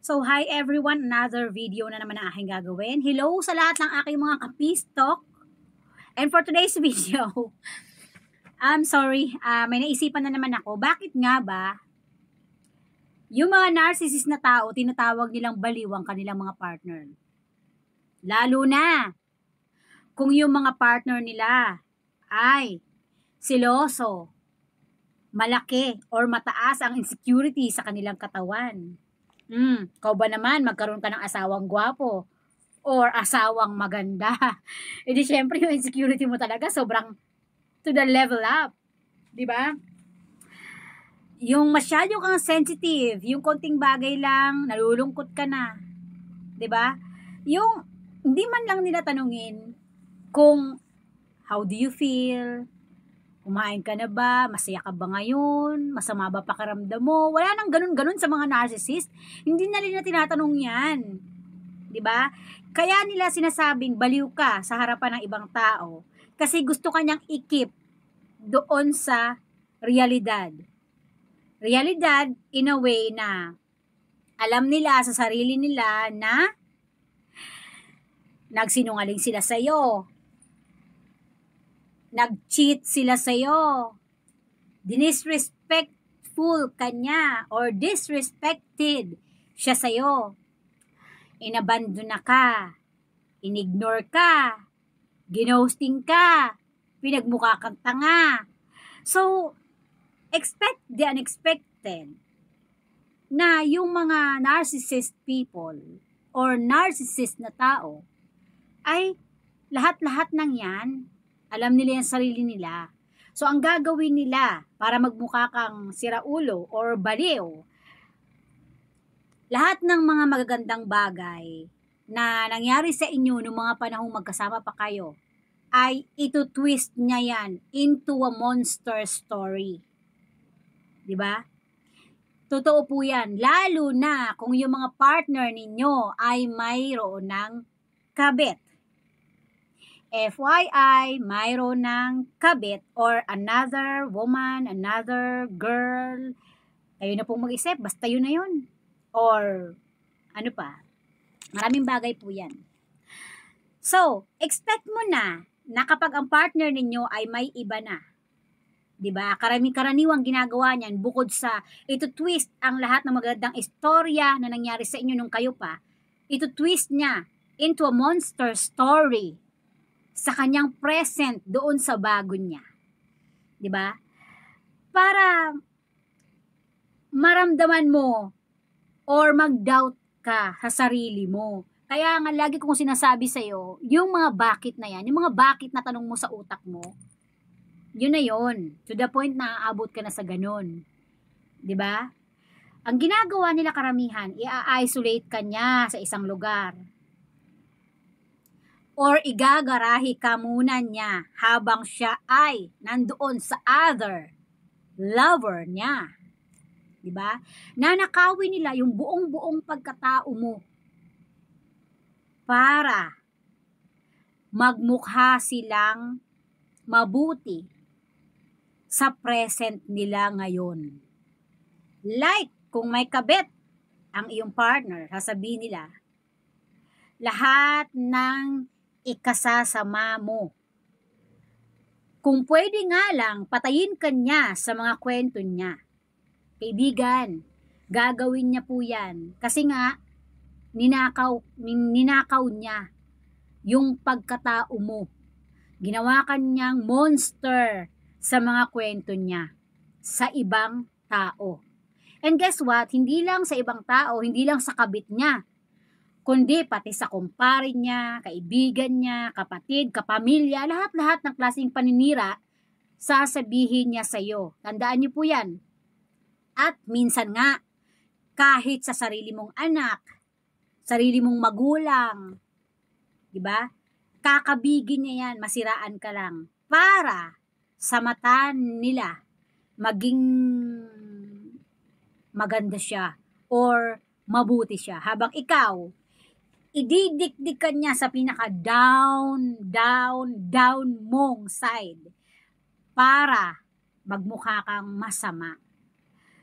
So, hi everyone! Another video na naman ang aking gagawin. Hello sa lahat ng aking mga kapistok. And for today's video, I'm sorry, may naisipan na naman ako. Bakit nga ba yung mga narcissist na tao, tinatawag nilang baliw ang kanilang mga partner? Lalo na kung yung mga partner nila ay seloso, malaki, or mataas ang insecurity sa kanilang katawan. Ikaw ba naman magkaroon ka ng asawang gwapo or asawang maganda? E di syempre yung insecurity mo talaga sobrang to the level up. Di ba? Yung masyado kang sensitive, yung konting bagay lang, nalulungkot ka na. Di ba? Yung hindi man lang nila tanungin kung how do you feel? Kumain ka na ba? Masaya ka ba ngayon? Masama ba pakiramdam mo? Wala nang ganun-ganun sa mga narcissist. Hindi na nila tinatanong yan. 'Di ba? Kaya nila sinasabing baliw ka sa harapan ng ibang tao kasi gusto kanyang ikip doon sa realidad. Realidad in a way na alam nila sa sarili nila na nagsinungaling sila sa iyo. Nag-cheat sila sa'yo, disrespectful kanya, or disrespected siya sa'yo, inabandon na ka, inignore ka, ginosting ka, pinagmukha kang tanga. So, expect the unexpected na yung mga narcissist people or narcissist na tao ay lahat-lahat ng yan alam nila yung sarili nila. So, ang gagawin nila para magmukha kang siraulo or baliw, lahat ng mga magagandang bagay na nangyari sa inyo noong mga panahong magkasama pa kayo, ay ito-twist niya yan into a monster story. Diba? Totoo po yan. Lalo na kung yung mga partner ninyo ay mayroon ng kabit. FYI, mayroon ng kabit or another woman, another girl. Kayo na pong mag-isip, basta yun na yun. Or, ano pa, maraming bagay po yan. So, expect mo na kapag ang partner ninyo ay may iba na. Diba? Karaniwang ginagawa niyan, bukod sa ito twist ang lahat ng magandang istorya na nangyari sa inyo nung kayo pa, ito twist niya into a monster story sa kanyang present doon sa bago niya. 'Di ba? Para maramdaman mo or mag-doubt ka sa sarili mo. Kaya nga lagi kong sinasabi sa iyo, yung mga bakit na yan, yung mga bakit na tanong mo sa utak mo, yun na yun. To the point na aabot ka na sa ganun. 'Di ba? Ang ginagawa nila karamihan, i-isolate ka niya sa isang lugar. Or igagarahi ka muna niya habang siya ay nandoon sa other lover niya. Diba? Nanakawin nila yung buong pagkatao mo para magmukha silang mabuti sa present nila ngayon. Like, kung may kabit ang iyong partner, sasabihin nila, lahat ng ikasasama mo. Kung pwede nga lang, patayin ka niya sa mga kwento niya. Kaibigan, gagawin niya po yan. Kasi nga, ninakaw niya yung pagkatao mo. Ginawa ka niyang monster sa mga kwento niya sa ibang tao. And guess what? Hindi lang sa ibang tao, hindi lang sa kabit niya, kundi pati sa kumpare niya, kaibigan niya, kapatid, kapamilya, lahat-lahat ng klaseng paninira, sasabihin niya sa iyo. Tandaan niyo po yan. At minsan nga, kahit sa sarili mong anak, sarili mong magulang, di ba? Kakabigin niya yan, masiraan ka lang, para sa mata nila, maging maganda siya, or mabuti siya. Habang ikaw, ididikdikan niya sa pinaka down mong side para magmukha kang masama.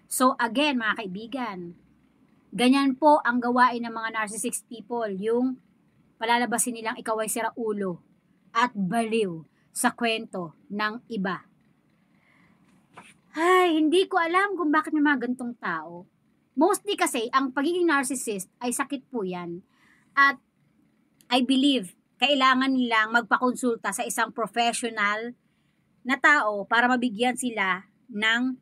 So again, mga kaibigan, Ganyan po ang gawain ng mga narcissist people, yung palalabasin nilang ikaw ay siraulo at baliw sa kwento ng iba. Ay, hindi ko alam kung bakit may mga gantong tao. Mostly kasi, ang pagiging narcissist ay sakit po yan. At I believe, kailangan nilang magpakonsulta sa isang professional na tao para mabigyan sila ng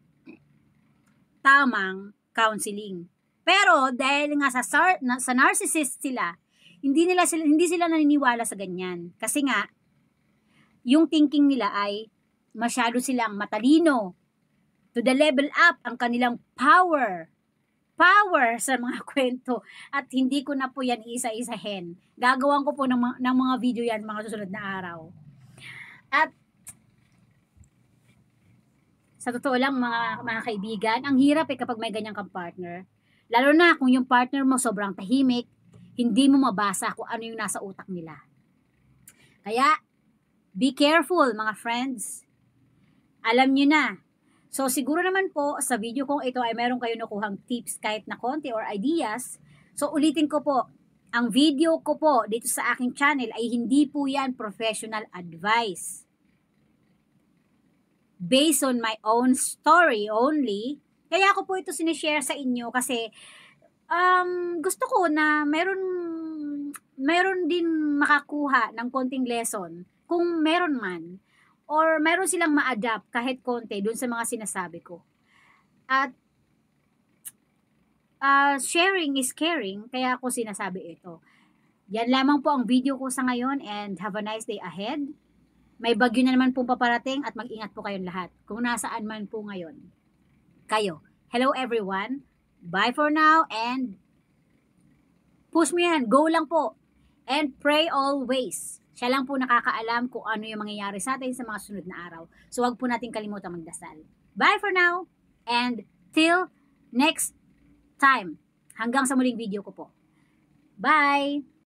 tamang counseling. Pero dahil nga sa narcissist sila, hindi sila naniniwala sa ganyan. Kasi nga, yung thinking nila ay masyado silang matalino. To the level up ang kanilang power sa mga kwento. At hindi ko na po yan isa-isahin. Gagawan ko po ng mga video yan mga susunod na araw. At sa totoo lang mga kaibigan, ang hirap kapag may ganyang kang partner. Lalo na kung yung partner mo sobrang tahimik, hindi mo mabasa kung ano yung nasa utak nila. Kaya, be careful mga friends. Alam nyo na. So siguro naman po sa video kong ito ay meron kayo nakuhang tips kahit na konti or ideas. So ulitin ko po, ang video ko po dito sa aking channel ay hindi po yan professional advice. Based on my own story only, kaya ako po ito sinishare sa inyo kasi gusto ko na meron din makakuha ng konting lesson kung meron man. Or meron silang ma-adapt kahit konti dun sa mga sinasabi ko. At sharing is caring, kaya ako sinasabi ito. Yan lamang po ang video ko sa ngayon and have a nice day ahead. May bagyo na naman pong paparating at mag-ingat po kayong lahat kung nasaan man po ngayon kayo. Hello everyone. Bye for now and push mo yan. Go lang po. And pray always. Siya lang po nakakaalam kung ano yung mangyayari sa atin sa mga sunod na araw. So wag po natin kalimutan magdasal. Bye for now and till next time. Hanggang sa muling video ko po. Bye!